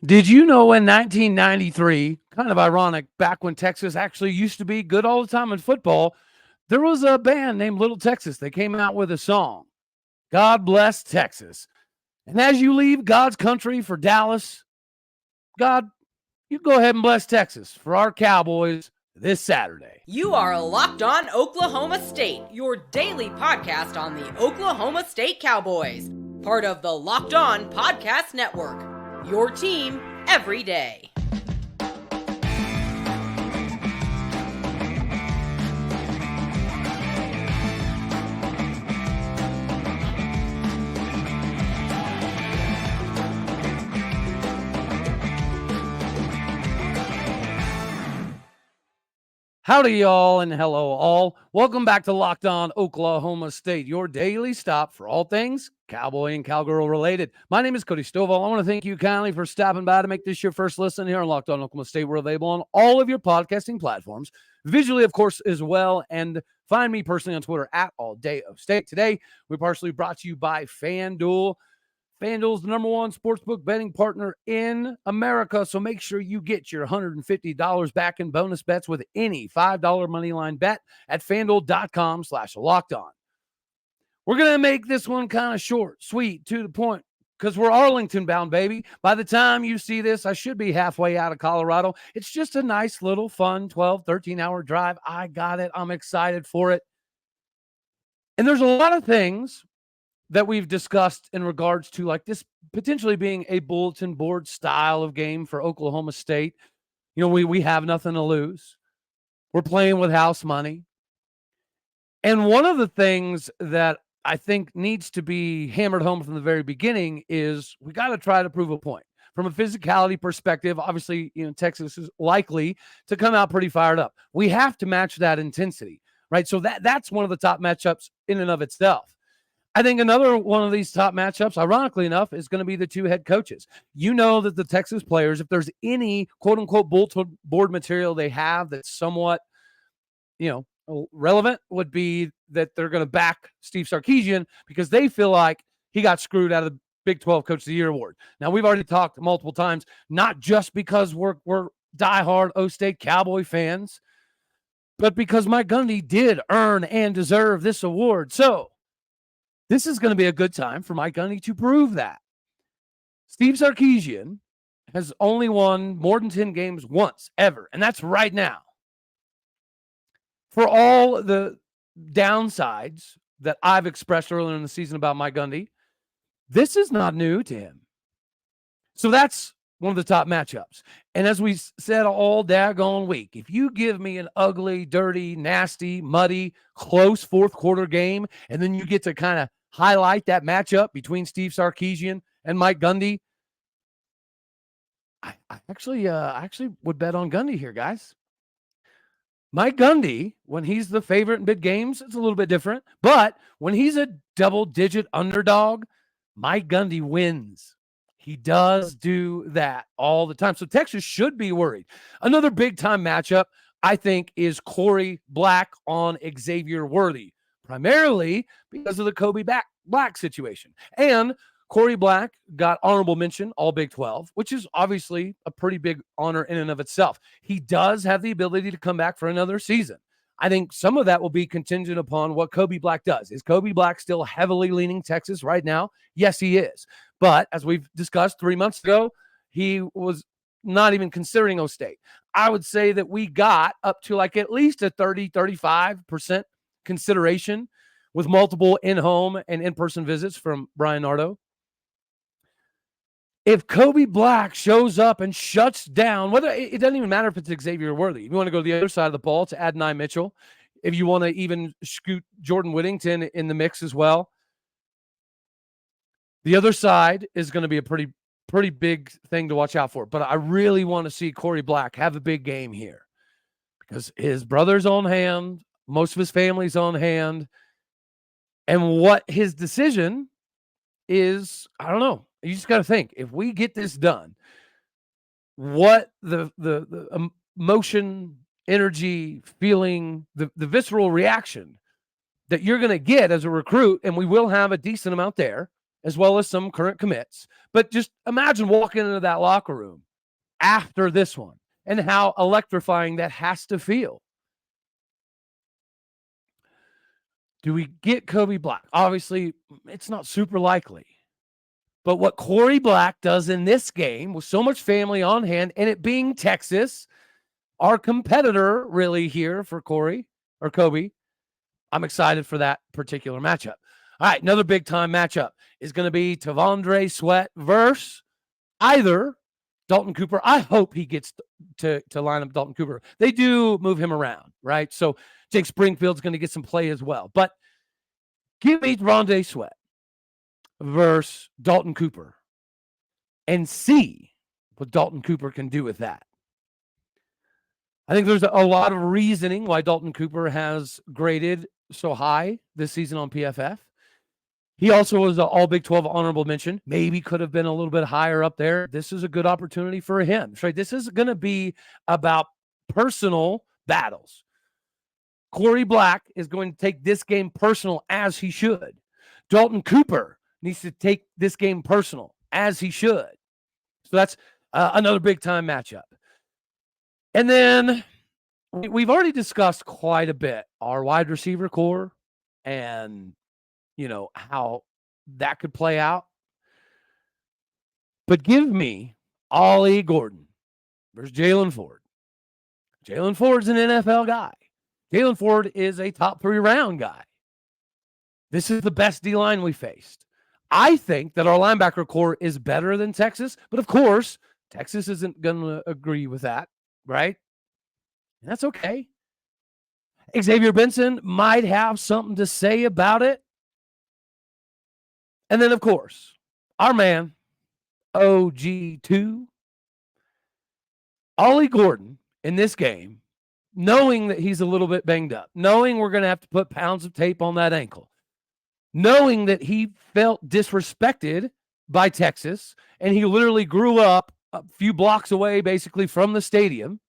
Did you know in 1993, kind of ironic, back when Texas actually used to be good all the time in football, there was a band named Little Texas. They came out with a song, God Bless Texas. And as you leave God's country for Dallas, God, you go ahead and bless Texas for our Cowboys this Saturday. You are Locked On Oklahoma State, your daily podcast on the Oklahoma State Cowboys, part of the Locked On Podcast Network, your team every day. Howdy, y'all, and hello, all. Welcome back to Locked On Oklahoma State, your daily stop for all things Cowboy and Cowgirl related. My name is Cody Stovall. I want to thank you kindly for stopping by to make this your first listen here on Locked On Oklahoma State. We're available on all of your podcasting platforms, visually, of course, as well. And find me personally on Twitter at All Day of State. Today, we're partially brought to you by FanDuel. FanDuel's the number one sportsbook betting partner in America, so make sure you get your $150 back in bonus bets with any $5 moneyline bet at FanDuel.com/lockedon. We're going to make this one kind of short, sweet, to the point, because we're Arlington bound, baby. By the time you see this, I should be halfway out of Colorado. It's just a nice little fun 12, 13-hour drive. I got it. I'm excited for it. And there's a lot of things that we've discussed in regards to like this potentially being a bulletin board style of game for Oklahoma State. You know, we have nothing to lose. We're playing with house money. And one of the things that I think needs to be hammered home from the very beginning is we got to try to prove a point. From a physicality perspective, obviously, you know, Texas is likely to come out pretty fired up. We have to match that intensity, right? So that's one of the top matchups in and of itself. I think another one of these top matchups, ironically enough, is going to be the two head coaches. You know that the Texas players, if there's any quote-unquote bulletin board material they have that's somewhat, you know, relevant, would be that they're going to back Steve Sarkisian because they feel like he got screwed out of the Big 12 Coach of the Year award. Now, we've already talked multiple times, not just because we're diehard O-State Cowboy fans, but because Mike Gundy did earn and deserve this award. So, this is going to be a good time for Mike Gundy to prove that. Steve Sarkisian has only won more than 10 games once, ever, and that's right now. For all the downsides that I've expressed earlier in the season about Mike Gundy, this is not new to him. So that's one of the top matchups. And as we said all daggone week, if you give me an ugly, dirty, nasty, muddy, close fourth quarter game, and then you get to kind of highlight that matchup between Steve Sarkisian and Mike Gundy, I actually would bet on Gundy here, guys. Mike Gundy, when he's the favorite in big games, it's a little bit different. But when he's a double-digit underdog, Mike Gundy wins. He does do that all the time. So Texas should be worried. Another big-time matchup, I think, is Corey Black on Xavier Worthy, primarily because of the Kobe Black situation. And Corey Black got honorable mention, all Big 12, which is obviously a pretty big honor in and of itself. He does have the ability to come back for another season. I think some of that will be contingent upon what Kobe Black does. Is Kobe Black still heavily leaning Texas right now? Yes, he is. But as we've discussed 3 months ago, he was not even considering O-State. I would say that we got up to like at least a 30, 35% consideration with multiple in-home and in-person visits from Brian Nardo. If Kobe Black shows up and shuts down, whether it doesn't even matter if it's Xavier Worthy. If you want to go to the other side of the ball to Adonai Mitchell, if you want to even scoot Jordan Whittington in the mix as well, the other side is going to be a pretty big thing to watch out for. But I really want to see Corey Black have a big game here because his brother's on hand, most of his family's on hand, and what his decision is, I don't know. You just got to think, if we get this done, what the emotion, energy, feeling, the visceral reaction that you're going to get as a recruit, and we will have a decent amount there, as well as some current commits. But just imagine walking into that locker room after this one and how electrifying that has to feel. Do we get Kobe Black? Obviously, it's not super likely. But what Corey Black does in this game with so much family on hand, and it being Texas, our competitor really here for Corey or Kobe, I'm excited for that particular matchup. All right, another big-time matchup is going to be T'Vondre Sweat versus either Dalton Cooper. I hope he gets to line up Dalton Cooper. They do move him around, right? So Jake Springfield's going to get some play as well. But give me T'Vondre Sweat versus Dalton Cooper and see what Dalton Cooper can do with that. I think there's a lot of reasoning why Dalton Cooper has graded so high this season on PFF. He also was an all Big 12 honorable mention. Maybe could have been a little bit higher up there. This is a good opportunity for him. Right? This is going to be about personal battles. Corey Black is going to take this game personal, as he should. Dalton Cooper needs to take this game personal, as he should. So that's another big-time matchup. And then we've already discussed quite a bit our wide receiver core and, how that could play out. But give me Ollie Gordon versus Jalen Ford. Jalen Ford's an NFL guy. Jalen Ford is a top 3 round guy. This is the best D-line we faced. I think that our linebacker core is better than Texas, but of course, Texas isn't going to agree with that, right? And that's okay. Xavier Benson might have something to say about it. And then, of course, our man, OG2, Ollie Gordon in this game, knowing that he's a little bit banged up, knowing we're going to have to put pounds of tape on that ankle, knowing that he felt disrespected by Texas, and he literally grew up a few blocks away basically from the stadium,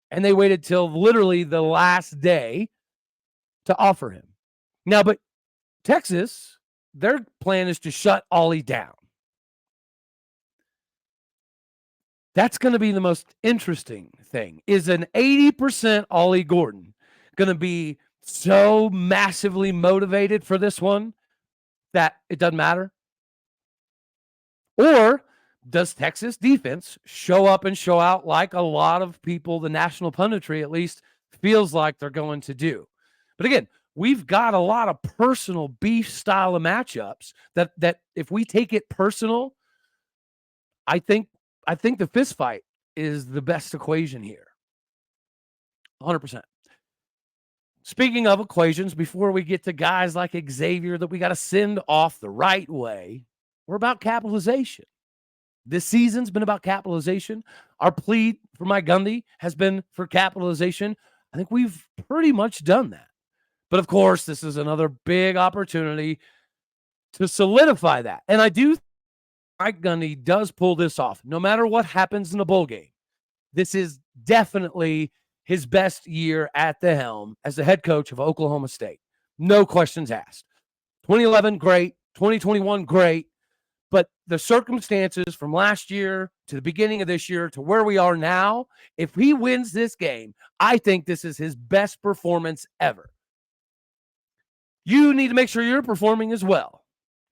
and they waited till literally the last day to offer him. Now, but Texas, their plan is to shut Ollie down. That's going to be the most interesting thing. Is an 80% Ollie Gordon going to be so massively motivated for this one that it doesn't matter? Or does Texas defense show up and show out like a lot of people, the national punditry at least, feels like they're going to do? But again, we've got a lot of personal beef style of matchups that if we take it personal, I think the fist fight is the best equation here. 100%. Speaking of equations, before we get to guys like Xavier that we got to send off the right way, we're about capitalization. This season's been about capitalization. Our plea for Mike Gundy has been for capitalization. I think we've pretty much done that. But of course, this is another big opportunity to solidify that. And I do think Mike Gundy does pull this off. No matter what happens in the bowl game, this is definitely his best year at the helm as the head coach of Oklahoma State. No questions asked. 2011, great. 2021, great. But the circumstances from last year to the beginning of this year to where we are now, if he wins this game, I think this is his best performance ever. You need to make sure you're performing as well.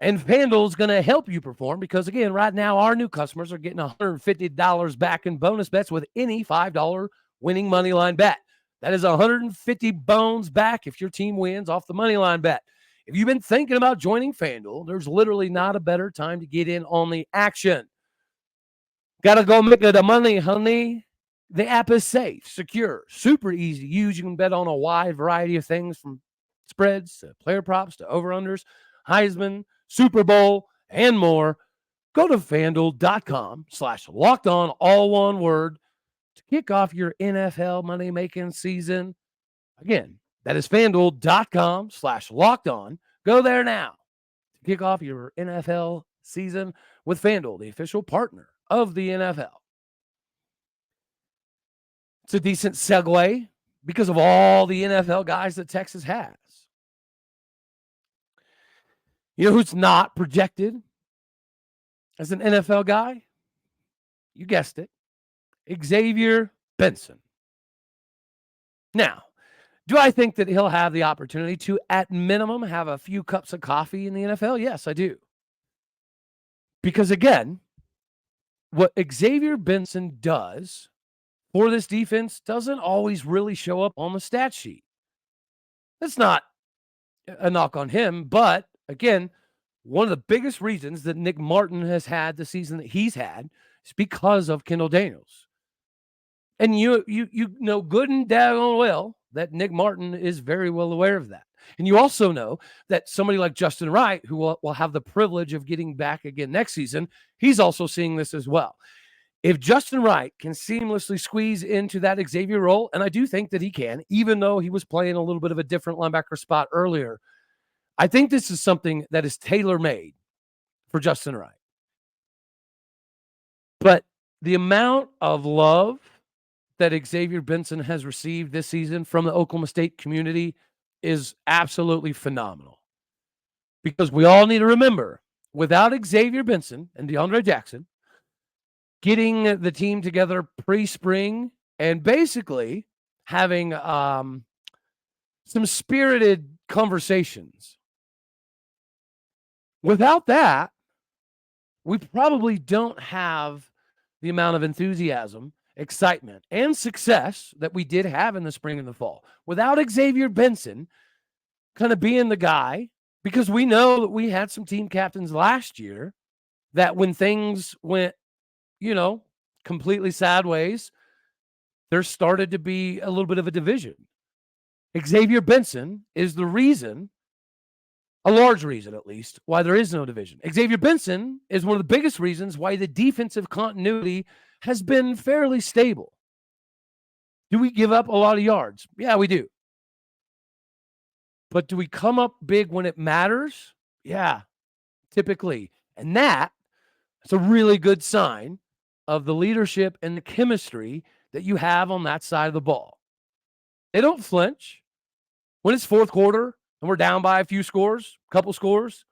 And FanDuel is going to help you perform because, again, right now our new customers are getting $150 back in bonus bets with any $5 winning moneyline bet. That is 150 bones back if your team wins off the moneyline bet. If you've been thinking about joining FanDuel, there's literally not a better time to get in on the action. Got to go make it a money, honey. The app is safe, secure, super easy to use. You can bet on a wide variety of things from spreads to player props to over-unders, Heisman, Super Bowl, and more. Go to FanDuel.com/lockedon, all one word, to kick off your NFL money-making season. Again, that is FanDuel.com/lockedon. Go there now to kick off your NFL season with FanDuel, the official partner of the NFL. It's a decent segue because of all the NFL guys that Texas has. You know who's not projected as an NFL guy, you guessed it, Xavier Benson. Now, do I think that he'll have the opportunity to, at minimum, have a few cups of coffee in the NFL? Yes, I do. Because again, what Xavier Benson does for this defense doesn't always really show up on the stat sheet. That's not a knock on him, but again, one of the biggest reasons that Nick Martin has had the season that he's had is because of Kendall Daniels. And you know good and daggone well that Nick Martin is very well aware of that. And you also know that somebody like Justin Wright, who will have the privilege of getting back again next season, he's also seeing this as well. If Justin Wright can seamlessly squeeze into that Xavier role, and I do think that he can, even though he was playing a little bit of a different linebacker spot earlier, I think this is something that is tailor-made for Justin Wright. But the amount of love that Xavier Benson has received this season from the Oklahoma State community is absolutely phenomenal. Because we all need to remember, without Xavier Benson and DeAndre Jackson getting the team together pre-spring and basically having some spirited conversations, without that, we probably don't have the amount of enthusiasm, excitement, and success that we did have in the spring and the fall. Without Xavier Benson kind of being the guy, because we know that we had some team captains last year that when things went, completely sideways, there started to be a little bit of a division. Xavier Benson is the reason, a large reason at least, why there is no division. Xavier Benson is one of the biggest reasons why the defensive continuity has been fairly stable. Do we give up a lot of yards? Yeah, we do. But do we come up big when it matters? Yeah, typically. And that's a really good sign of the leadership and the chemistry that you have on that side of the ball. They don't flinch. When it's fourth quarter and we're down by a few scores, a couple scores,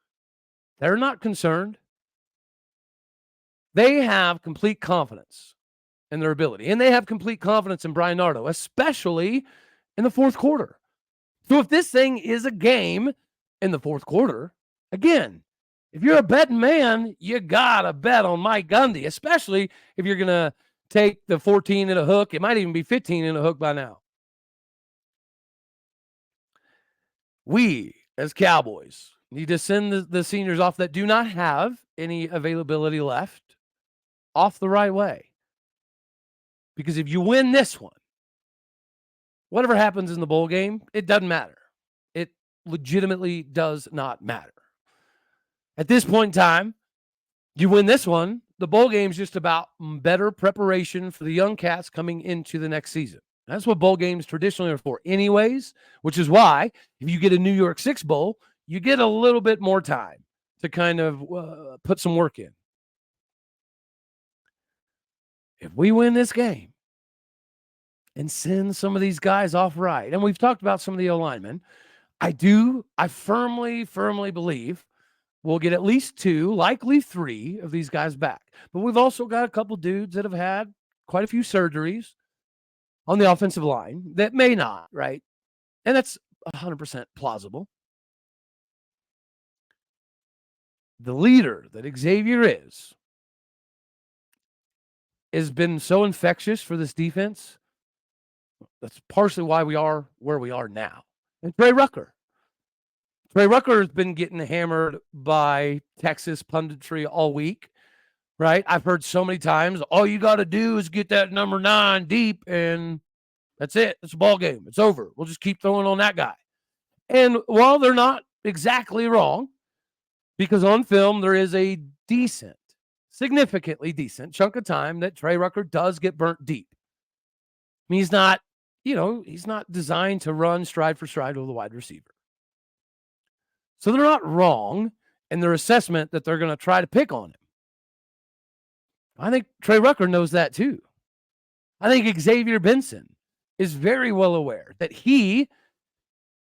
they're not concerned. They have complete confidence in their ability. And they have complete confidence in Brian Nardo, especially in the fourth quarter. So if this thing is a game in the fourth quarter, again, if you're a betting man, you got to bet on Mike Gundy, especially if you're going to take the 14 in a hook. It might even be 15 in a hook by now. We, as Cowboys, need to send the seniors off that do not have any availability left off the right way. Because if you win this one, whatever happens in the bowl game, it doesn't matter. It legitimately does not matter. At this point in time, you win this one, the bowl game is just about better preparation for the young cats coming into the next season. That's what bowl games traditionally are for anyways, which is why if you get a New York Six Bowl, you get a little bit more time to kind of put some work in. If we win this game and send some of these guys off right, and we've talked about some of the O-linemen, I firmly believe we'll get at least 2, likely 3 of these guys back. But we've also got a couple dudes that have had quite a few surgeries on the offensive line that may not, right? And that's 100% plausible. The leader that Xavier has been so infectious for this defense. That's partially why we are where we are now. And Trey Rucker. Trey Rucker has been getting hammered by Texas punditry all week, right? I've heard so many times, all you got to do is get that number 9 deep, and that's it. It's a ball game. It's over. We'll just keep throwing on that guy. And while they're not exactly wrong, because on film there is a decent, significantly decent chunk of time that Trey Rucker does get burnt deep. I mean, he's not designed to run stride for stride with a wide receiver. So they're not wrong in their assessment that they're going to try to pick on him. I think Trey Rucker knows that too. I think Xavier Benson is very well aware that he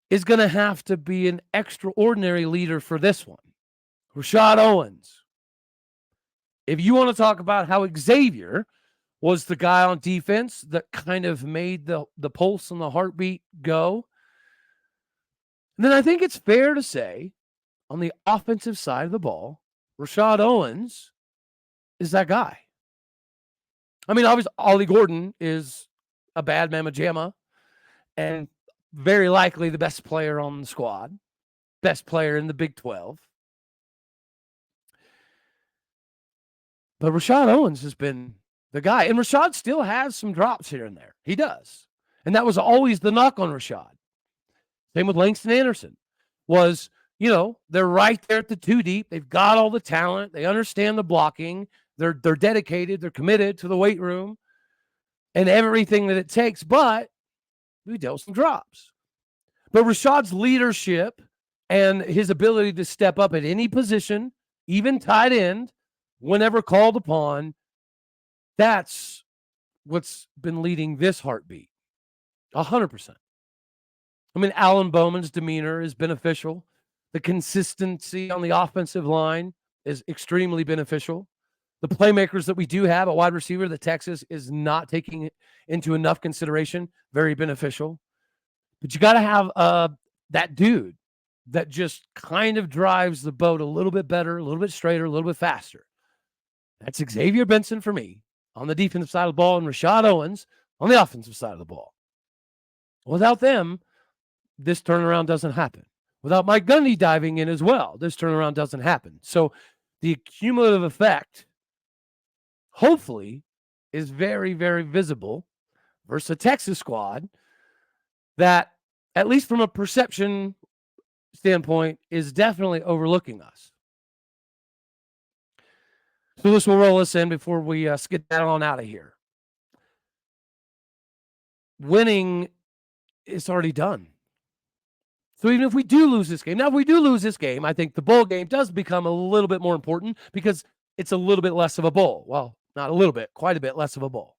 is going to have to be an extraordinary leader for this one. Rashod Owens, If you want to talk about how Xavier was the guy on defense that kind of made the pulse and the heartbeat go, then I think it's fair to say on the offensive side of the ball, Rashod Owens is that guy. I mean, obviously, Ollie Gordon is a bad mamma jamma and very likely the best player on the squad, best player in the Big 12. But Rashod Owens has been the guy. And Rashod still has some drops here and there. He does. And that was always the knock on Rashod. Same with Langston Anderson. Was, they're right there at the 2 deep. They've got all the talent. They understand the blocking. They're dedicated. They're committed to the weight room and everything that it takes. But we dealt with some drops. But Rashod's leadership and his ability to step up at any position, even tight end, whenever called upon, that's what's been leading this heartbeat. 100%. I mean, Alan Bowman's demeanor is beneficial. The consistency on the offensive line is extremely beneficial. The playmakers that we do have at wide receiver that Texas is not taking into enough consideration, very beneficial. But you got to have that dude that just kind of drives the boat a little bit better, a little bit straighter, a little bit faster. That's Xavier Benson for me on the defensive side of the ball and Rashod Owens on the offensive side of the ball. Without them, this turnaround doesn't happen. Without Mike Gundy diving in as well, this turnaround doesn't happen. So the cumulative effect, hopefully, is very, very visible versus a Texas squad that, at least from a perception standpoint, is definitely overlooking us. So this will roll us in before we skid that on out of here. Winning is already done. So even if we do lose this game, I think the bowl game does become a little bit more important because it's a little bit less of a bowl. Well, not a little bit, quite a bit less of a bowl.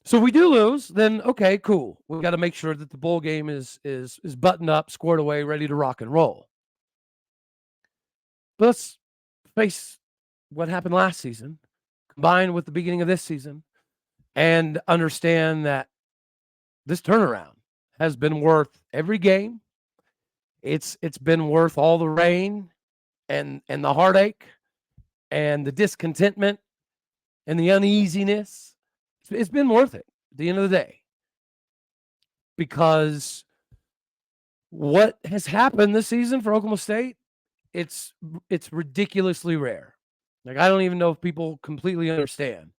So if we do lose, then okay, cool. We've got to make sure that the bowl game is buttoned up, squared away, ready to rock and roll. But let's face what happened last season, combined with the beginning of this season, and understand that this turnaround has been worth every game. It's been worth all the rain and the heartache and the discontentment and the uneasiness. It's been worth it at the end of the day. Because what has happened this season for Oklahoma State, it's ridiculously rare. Like, I don't even know if people completely understand.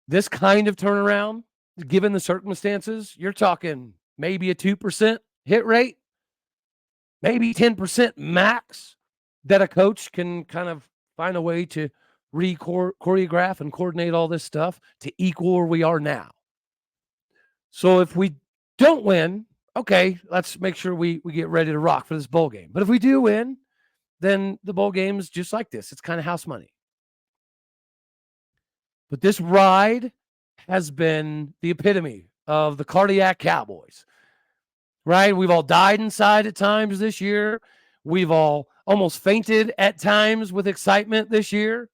This kind of turnaround, given the circumstances, you're talking maybe a 2% hit rate, maybe 10% max that a coach can kind of find a way to choreograph and coordinate all this stuff to equal where we are now. So if we don't win, okay, let's make sure we get ready to rock for this bowl game. But if we do win, then the bowl game is just like this. It's kind of house money. But this ride has been the epitome of the cardiac Cowboys, right? We've all died inside at times this year. We've all almost fainted at times with excitement this year.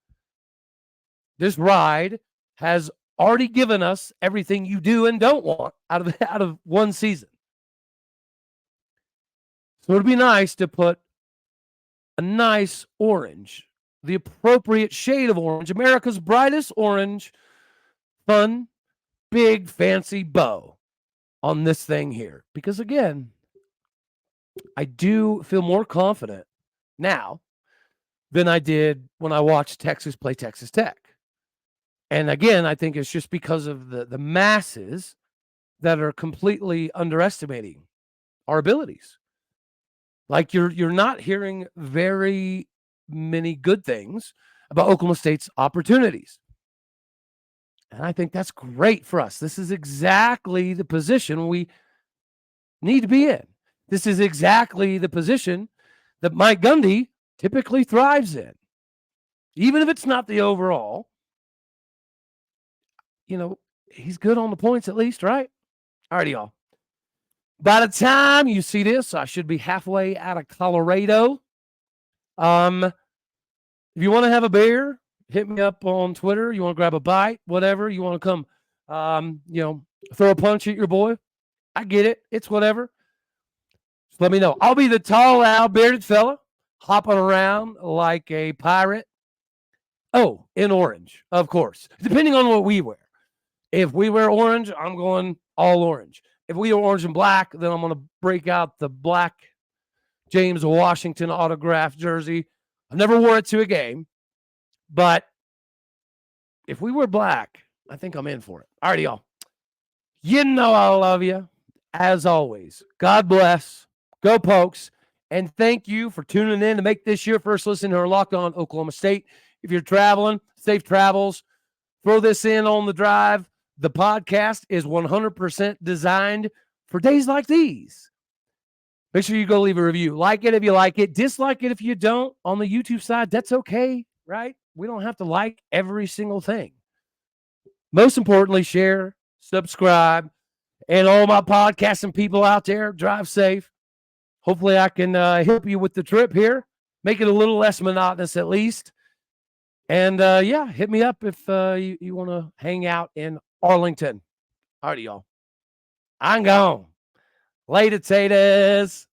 This ride has already given us everything you do and don't want out of one season. So it'd be nice to put a nice orange, the appropriate shade of orange, America's brightest orange, fun, big, fancy bow on this thing here. Because again, I do feel more confident now than I did when I watched Texas play Texas Tech. And again, I think it's just because of the masses that are completely underestimating our abilities. Like you're not hearing very many good things about Oklahoma State's opportunities. And I think that's great for us. This is exactly the position we need to be in. This is exactly the position that Mike Gundy typically thrives in. Even if it's not the overall, he's good on the points at least, right? All right, y'all. By the time you see this, I should be halfway out of Colorado. If you want to have a beer, hit me up on Twitter. You want to grab a bite, whatever. You want to come, throw a punch at your boy. I get it. It's whatever. Just let me know. I'll be the tall, loud, bearded fella hopping around like a pirate. Oh, in orange, of course, depending on what we wear. If we wear orange, I'm going all orange. If we are orange and black, then I'm going to break out the black James Washington autographed jersey. I never wore it to a game, but if we wear black, I think I'm in for it. All right, y'all. You know I love you. As always, God bless. Go Pokes. And thank you for tuning in to make this your first listen to our Locked On Oklahoma State. If you're traveling, safe travels. Throw this in on the drive. The podcast is 100% designed for days like these. Make sure you go leave a review. Like it if you like it. Dislike it if you don't. On the YouTube side, that's okay, right? We don't have to like every single thing. Most importantly, share, subscribe, and all my podcasting people out there, drive safe. Hopefully I can help you with the trip here. Make it a little less monotonous at least. And, hit me up if you want to hang out in Arlington. All right, y'all. I'm gone. Later, taters.